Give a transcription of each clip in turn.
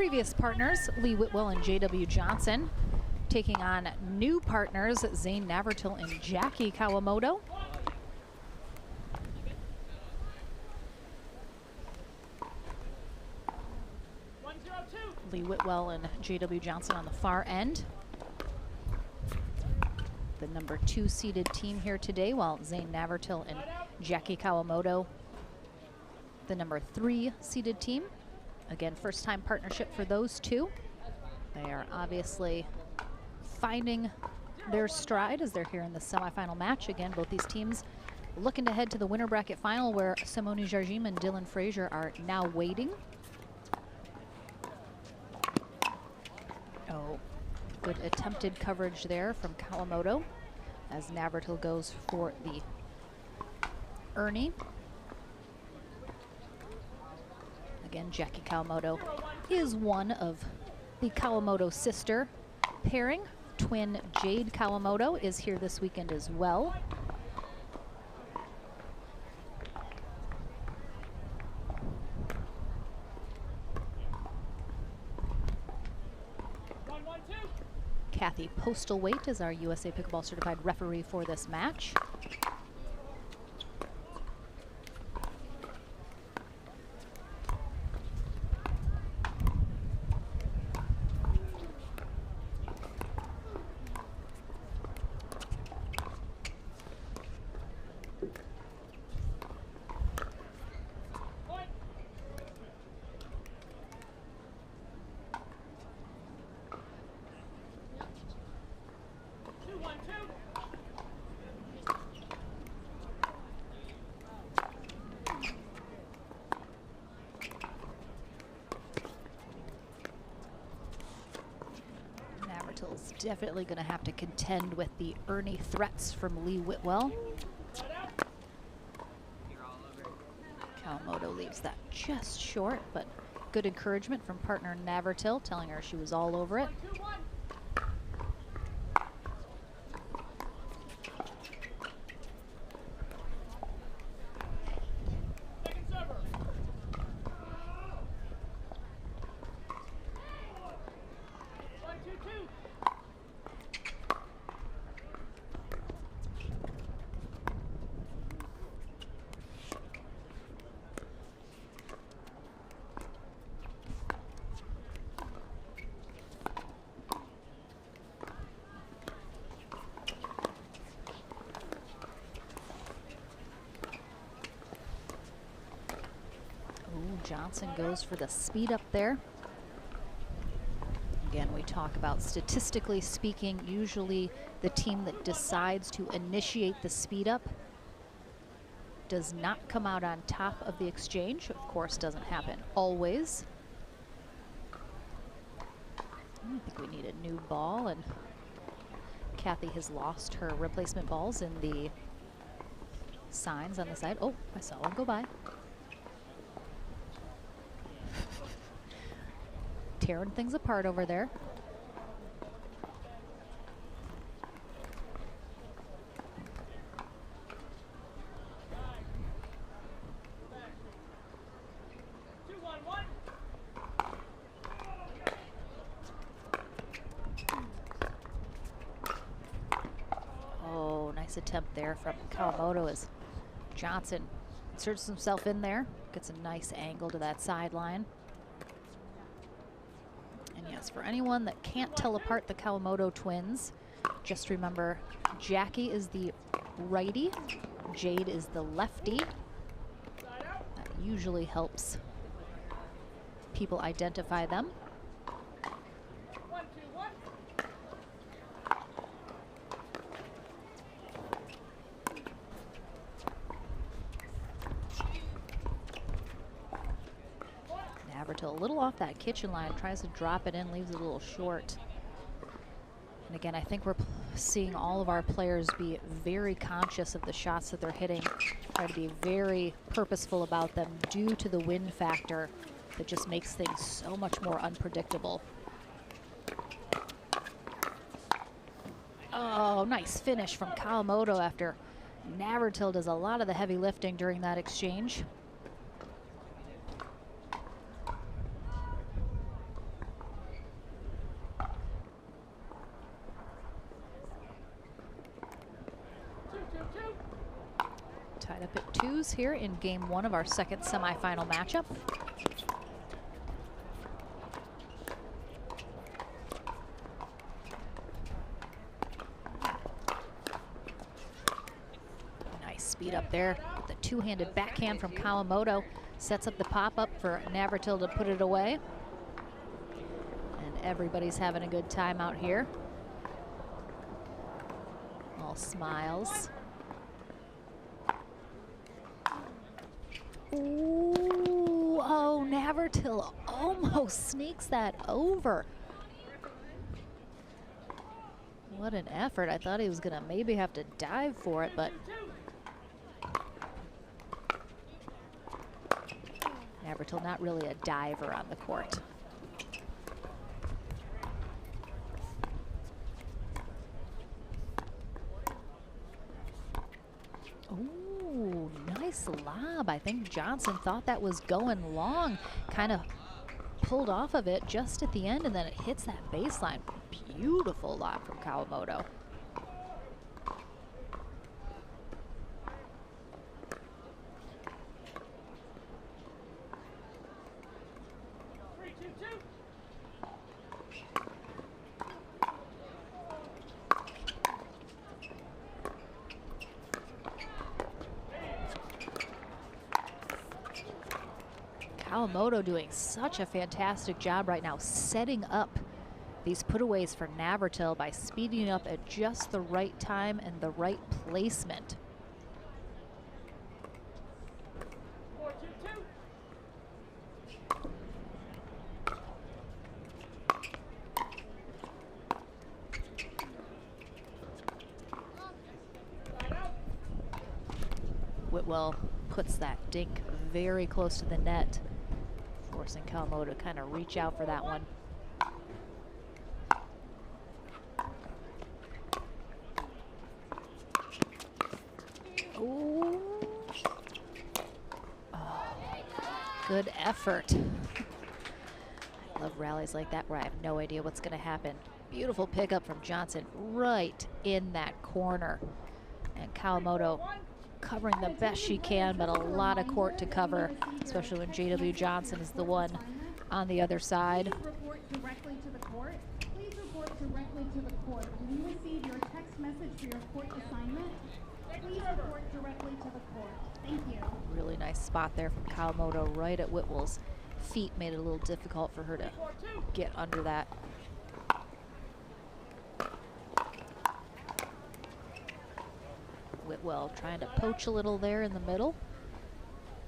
previous partners, Lee Whitwell and J.W. Johnson, taking on new partners, Zane Navratil and Jackie Kawamoto. Lee Whitwell and J.W. Johnson on the far end. The number 2 seeded team here today, while Zane Navratil and Jackie Kawamoto, the number 3 seeded team. Again, first time partnership for those two. They are obviously finding their stride as they're here in the semifinal match. Again, both these teams looking to head to the winner bracket final, where Simone Jardim and Dylan Frazier are now waiting. Oh, good attempted coverage there from Kawamoto as Navratil goes for the Ernie. Again, Jackie Kawamoto is one of the Kawamoto sister pairing. Twin Jade Kawamoto is here this weekend as well. Kathy Postlethwaite is our USA Pickleball certified referee for this match. Navratil's definitely going to have to contend with the Ernie threats from Lee Whitwell. Kawamoto leaves that just short, but good encouragement from partner Navratil, telling her she was all over it. Johnson goes for the speed up there. Again, we talk about, statistically speaking, usually the team that decides to initiate the speed up does not come out on top of the exchange. Of course, doesn't happen always. I think we need a new ball, and Kathy has lost her replacement balls in the signs on the side. Oh, I saw one go by. Tearing things apart over there. Oh, nice attempt there from Kawamoto as Johnson inserts himself in there, gets a nice angle to that sideline. For anyone that can't tell apart the Kawamoto twins, just remember Jackie is the righty, Jade is the lefty. That usually helps people identify them. A little off that kitchen line, tries to drop it in, leaves it a little short. And again, I think we're seeing all of our players be very conscious of the shots that they're hitting, try to be very purposeful about them due to the wind factor that just makes things so much more unpredictable. Oh, nice finish from Kawamoto after Navratil does a lot of the heavy lifting during that exchange. Tied up at 2s here in game 1 of our second semifinal matchup. Nice speed up there with the two-handed backhand from Kawamoto. Sets up the pop-up for Navratil to put it away. And everybody's having a good time out here. All smiles. Ooh, oh, Navratil almost sneaks that over. What an effort. I thought he was gonna maybe have to dive for it, but Navratil not really a diver on the court. Ooh, nice lob. I think Johnson thought that was going long, kind of pulled off of it just at the end, and then it hits that baseline. Beautiful lob from Kawamoto. Kawamoto doing such a fantastic job right now setting up these putaways for Navratil by speeding up at just the right time and the right placement. Whitwell puts that dink very close to the net, forcing Kawamoto to kind of reach out for that one. Ooh. Oh, good effort. I love rallies like that where I have no idea what's going to happen. Beautiful pickup from Johnson right in that corner. And Kawamoto covering the best she can, but a lot of court to cover, especially when JW Johnson is the one on the other side. Please report directly to the court. Please report directly to the court. When you receive your text message for your court assignment, please report directly to the court. Thank you. Really nice spot there from Kawamoto right at Whitwell's feet. Made it a little difficult for her to get under that. Whitwell trying to poach a little there in the middle.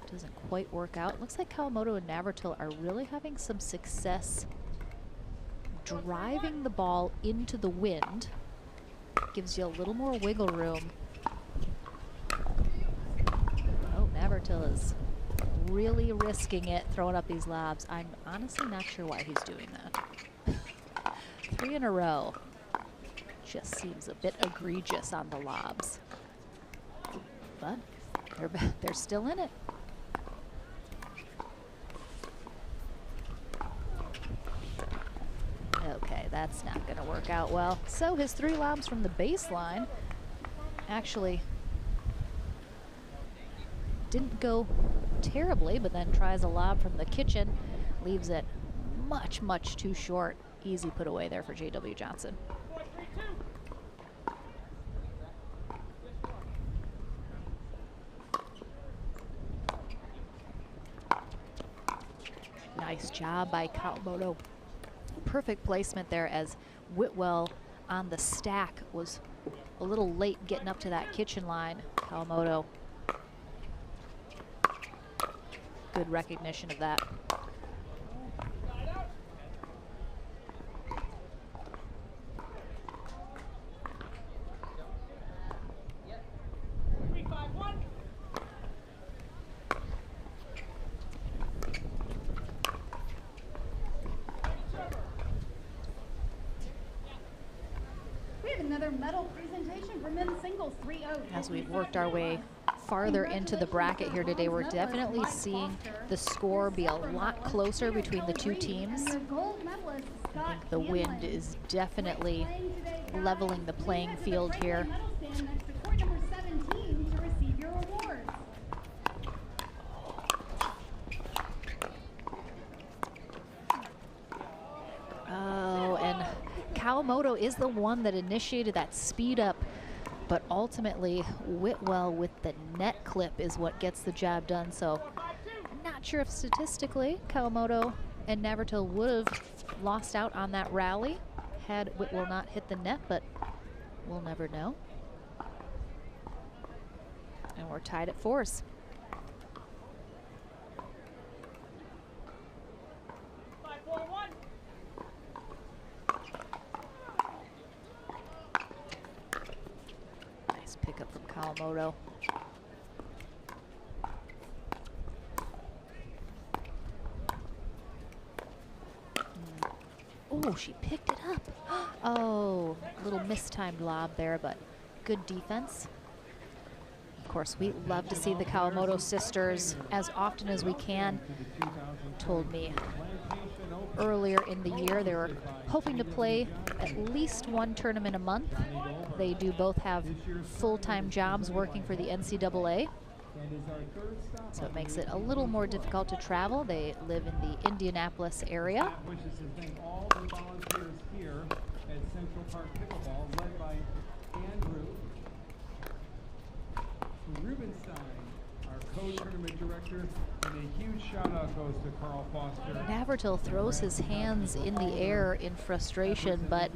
Doesn't quite work out. Looks like Kawamoto and Navratil are really having some success driving the ball into the wind. Gives you a little more wiggle room. Oh, Navratil is really risking it, throwing up these lobs. I'm honestly not sure why he's doing that. 3 in a row. Just seems a bit egregious on the lobs. But they're still in it. Okay, that's not going to work out well. So his 3 lobs from the baseline actually didn't go terribly, but then tries a lob from the kitchen, leaves it much, much too short. Easy put away there for JW Johnson. Nice job by Kawamoto. Perfect placement there as Whitwell on the stack was a little late getting up to that kitchen line. Kawamoto, good recognition of that. Another medal presentation for men's singles 3-0. As we've worked our way farther into the bracket here today, we're definitely seeing the score be a lot closer between the two teams. I think the wind is definitely leveling the playing field here. Stand next to court number 17 to receive your awards. Kawamoto is the one that initiated that speed up, but ultimately Whitwell with the net clip is what gets the job done. So I'm not sure if statistically Kawamoto and Navratil would have lost out on that rally had Whitwell not hit the net, but we'll never know. And we're tied at 4s. Nice pickup from Kawamoto. Oh, she picked it up. Oh, little mistimed lob there, but good defense. Of course, we love to see the Kawamoto sisters as often as we can. Told me earlier in the year they were hoping to play at least one tournament a month. They do both have full-time jobs working for the NCAA. So it makes it a little more difficult to travel. They live in the Indianapolis area. Wishes to thank all the volunteers here at Central Park Pickleball, led by Andrew Rubenstein, our co-tournament director, and a huge shout-out goes to Carl Foster. Navratil throws his hands in the air in frustration, but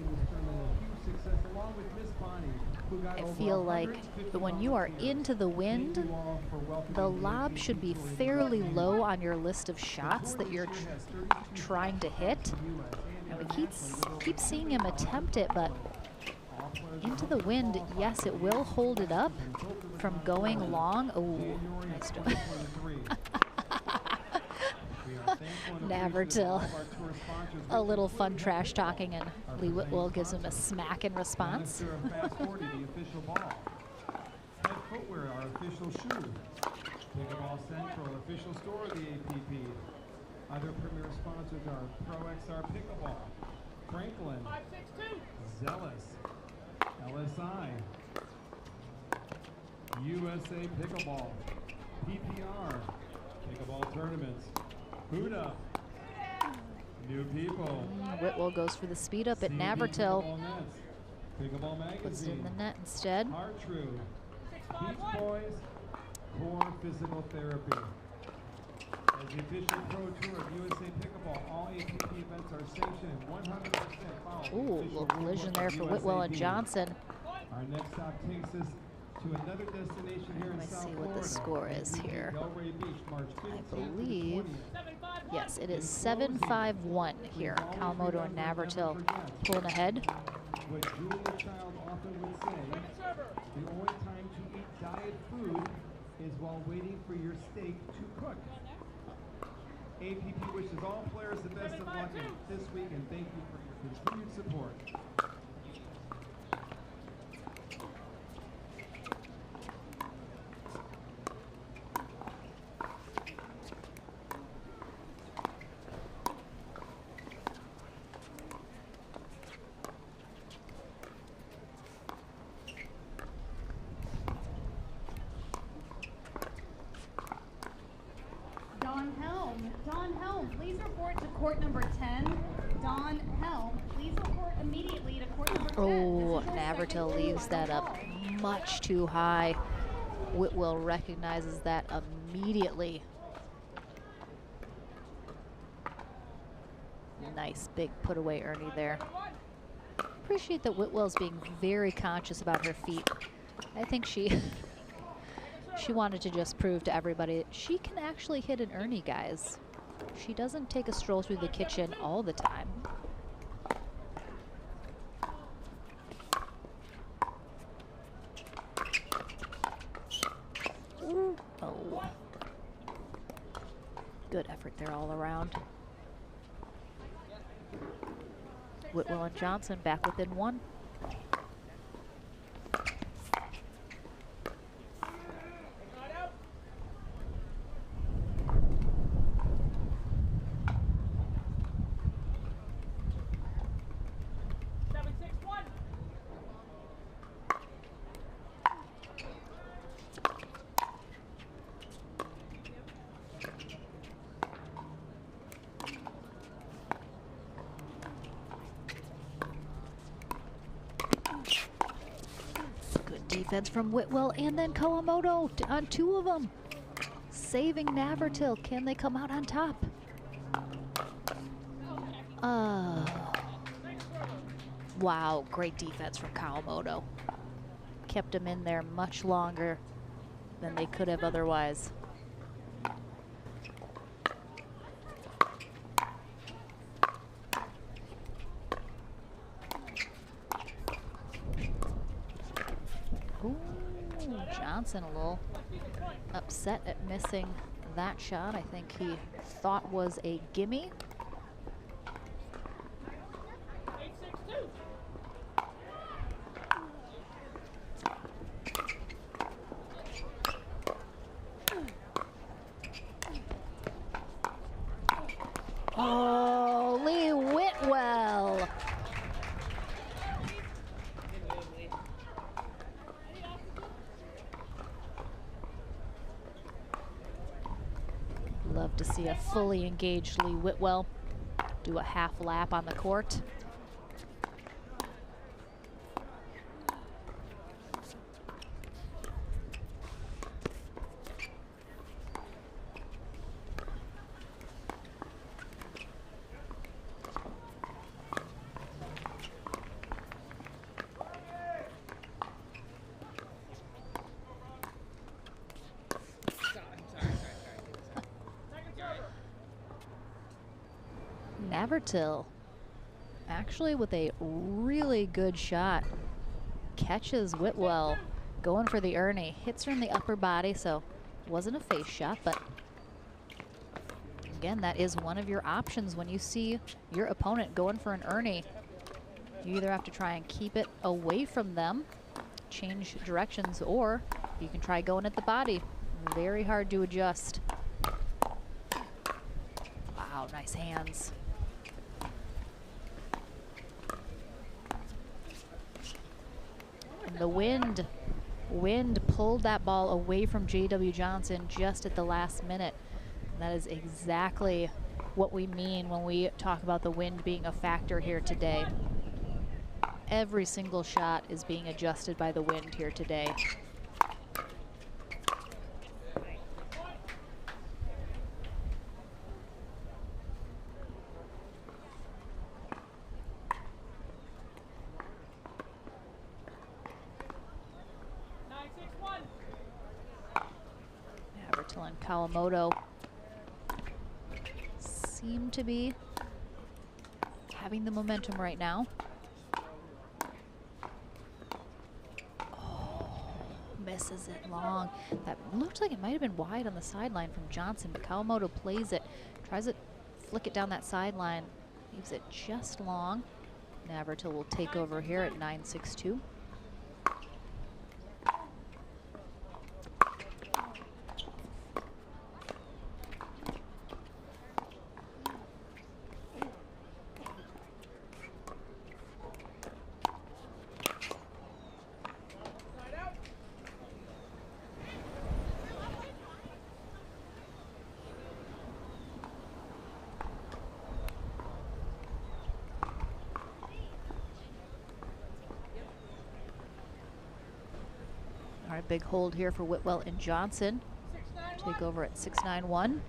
I feel like when you are into the wind, the lob should be fairly low on your list of shots that you're trying to hit. And we keep seeing him attempt it, but into the wind, yes, it will hold it up from going long. Oh, nice job. Navratil, a little fun trash talking, and Lee Whitwell gives him a smack in response. Head Footwear, our official shoe. Pickleball Central, official store of the APP. Other premier sponsors are Pro XR Pickleball, Franklin, Zealous, LSI, USA Pickleball, PPR, Pickleball Tournaments, Huda, New People. Whitwell goes for the speed up at Navratil. Pickleball Magazine. Puts it in the net instead. Heart True, Beach Boys, Core Physical Therapy. As the official pro tour of USA Pickleball, all APP events are sanctioned 100% follow. Ooh, little collision there for Whitwell and Johnson. Our next stop takes us to another destination here in South Florida. Let's see what the score is here. I believe, yes, it is 7-5-1 here. Kawamoto and Navratil pulling ahead. What Julia Child often would say, the only time to eat diet food is while waiting for your steak to cook. APP wishes all players the best of luck this week, and thank you for your continued support. Don Helm, please report to court number 10. Don Helm, please report immediately to court number 10. Oh, Navratil leaves that up much too high. Whitwell recognizes that immediately. Nice big put away Ernie there. Appreciate that Whitwell's being very conscious about her feet. I think she wanted to just prove to everybody that she can actually hit an Ernie, guys. She doesn't take a stroll through the kitchen all the time. Ooh. Oh. Good effort there all around. Whitwell and Johnson back within 1. defense from Whitwell and then Kawamoto on 2 of them. Saving Navratil. Can they come out on top? Wow, great defense from Kawamoto. Kept him in there much longer than they could have otherwise. Ooh, Johnson a little upset at missing that shot. I think he thought was a gimme. Holy Whitwell. Love to see a fully engaged Lee Whitwell do a half lap on the court. Navratil actually with a really good shot. Catches Whitwell going for the Ernie. Hits her in the upper body, so wasn't a face shot, but again, that is one of your options when you see your opponent going for an Ernie. You either have to try and keep it away from them, change directions, or you can try going at the body. Very hard to adjust. Wow, nice hands. And the wind pulled that ball away from J.W. Johnson just at the last minute. And that is exactly what we mean when we talk about the wind being a factor here today. Every single shot is being adjusted by the wind here today. Navratil and Kawamoto seem to be having the momentum right now. Misses it long. That looked like it might have been wide on the sideline from Johnson, but Kawamoto plays it, tries to flick it down that sideline, leaves it just long. Navratil will take over here at 9-6-2. All right, big hold here for Whitwell and Johnson. Take over at 6-9-1.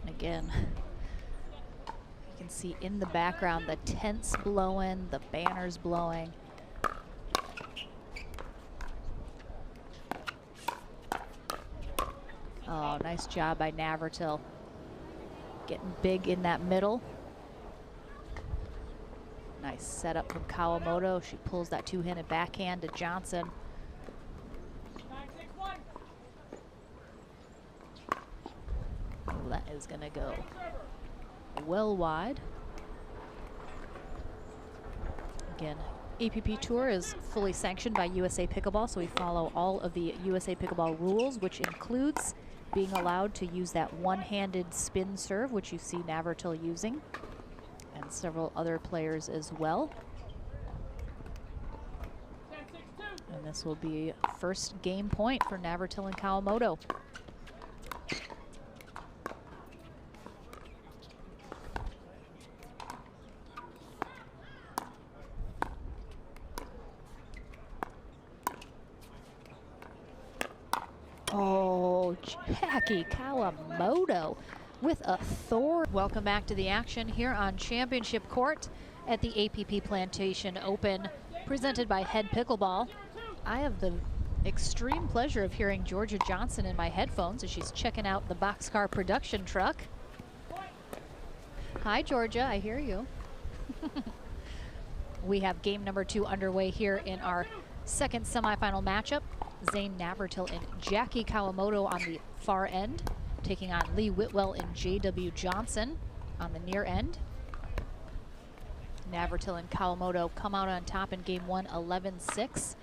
Again, you can see in the background the tents blowing, the banners blowing. Oh, nice job by Navratil. Getting big in that middle. Nice setup from Kawamoto. She pulls that two-handed backhand to Johnson. That is gonna go well wide. Again, APP Tour is fully sanctioned by USA Pickleball, so we follow all of the USA Pickleball rules, which includes being allowed to use that one-handed spin serve, which you see Navratil using, and several other players as well. And this will be first game point for Navratil and Kawamoto. Oh, Jackie Kawamoto with authority. Welcome back to the action here on Championship Court at the APP Plantation Open, presented by Head Pickleball. I have the extreme pleasure of hearing Georgia Johnson in my headphones as she's checking out the boxcar production truck. Hi, Georgia, I hear you. We have game number 2 underway here in our second semifinal matchup. Zane Navratil and Jackie Kawamoto on the far end, taking on Lee Whitwell and J.W. Johnson on the near end. Navratil and Kawamoto come out on top in game 1, 11-6.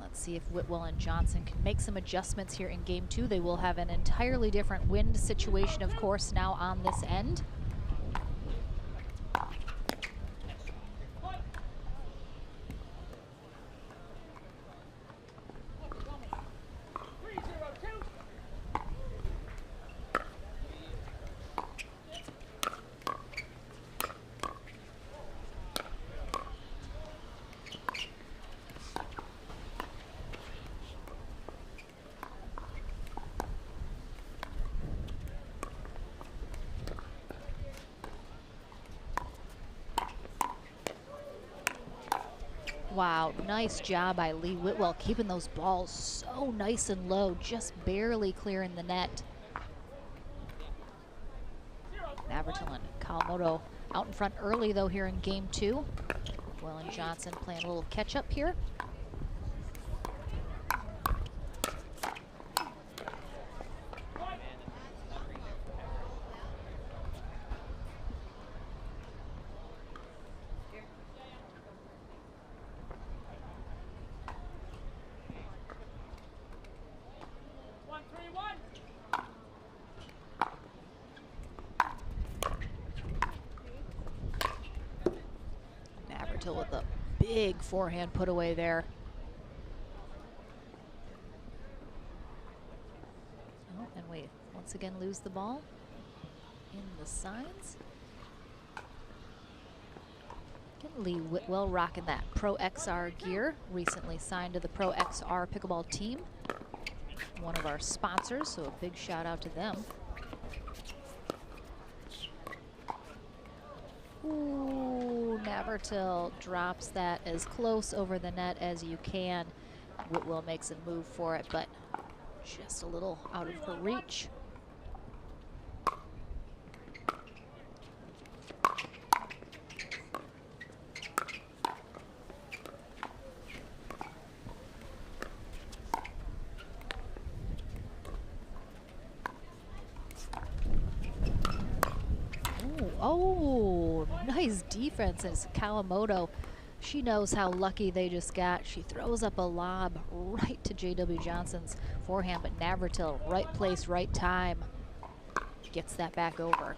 Let's see if Whitwell and Johnson can make some adjustments here in game 2. They will have an entirely different wind situation, of course, now on this end. Wow, nice job by Lee Whitwell, keeping those balls so nice and low, just barely clearing the net. Navratil and Kawamoto out in front early, though, here in game 2. Whitwell and Johnson playing a little catch-up here. With a big forehand put away there. Oh, and we once again lose the ball in the signs. Again, Lee Whitwell rocking that Pro XR gear, recently signed to the Pro XR Pickleball team, one of our sponsors, so a big shout out to them. Ooh, Navratil drops that as close over the net as you can. Whitwell makes a move for it, but just a little out of her reach. Oh, nice defense as Kawamoto. She knows how lucky they just got. She throws up a lob right to J.W. Johnson's forehand, but Navratil, right place, right time, gets that back over.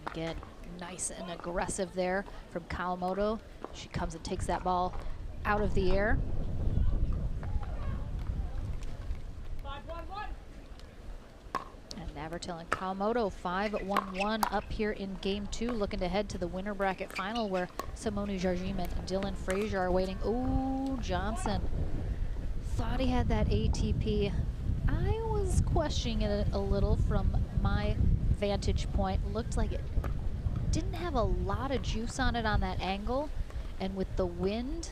Again, nice and aggressive there from Kawamoto. She comes and takes that ball out of the air. Navratil and Kawamoto 5-1-1 up here in game 2, looking to head to the winner bracket final where Simone Jardim and Dylan Frazier are waiting. Ooh, Johnson thought he had that ATP. I was questioning it a little from my vantage point. Looked like it didn't have a lot of juice on it on that angle, and with the wind,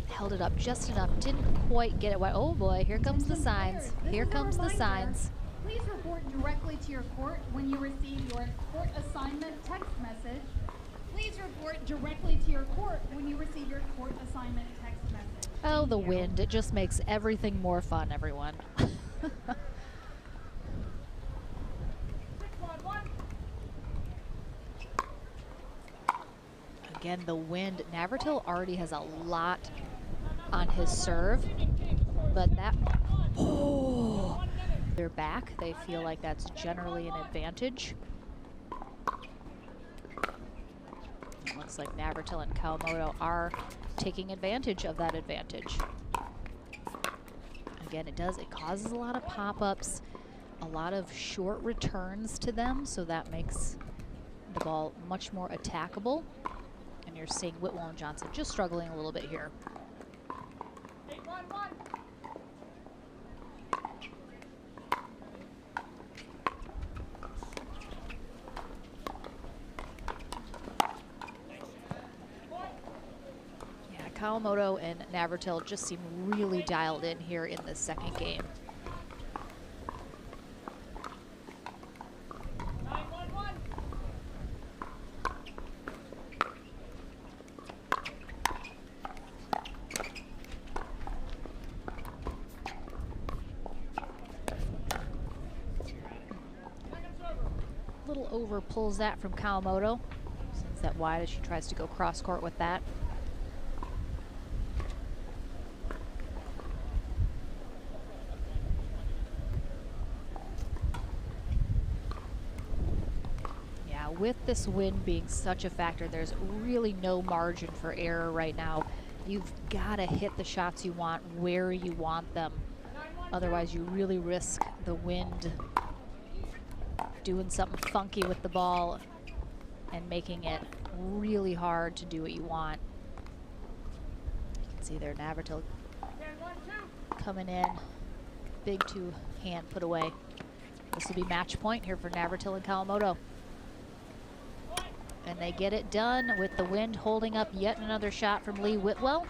held it up just enough. Didn't quite get it wide. Oh boy, here comes the signs. Here comes the signs. Please report directly to your court when you receive your court assignment text message. Please report directly to your court when you receive your court assignment text message. Oh, the wind. It just makes everything more fun, everyone. Again, the wind. Navratil already has a lot on his serve, but that, oh, they're back. They feel like that's generally an advantage. It looks like Navratil and Kawamoto are taking advantage of that advantage. Again, it causes a lot of pop-ups, a lot of short returns to them, so that makes the ball much more attackable. And you're seeing Whitwell and Johnson just struggling a little bit here. Yeah, Kawamoto and Navratil just seem really dialed in here in the second game. Little over pulls that from Kawamoto. Sends that wide as she tries to go cross court with that. Yeah, with this wind being such a factor, there's really no margin for error right now. You've got to hit the shots you want where you want them. Otherwise, you really risk the wind doing something funky with the ball and making it really hard to do what you want. You can see there Navratil coming in, big two-hand put away. This will be match point here for Navratil and Kawamoto. And they get it done with the wind holding up yet another shot from Lee Whitwell.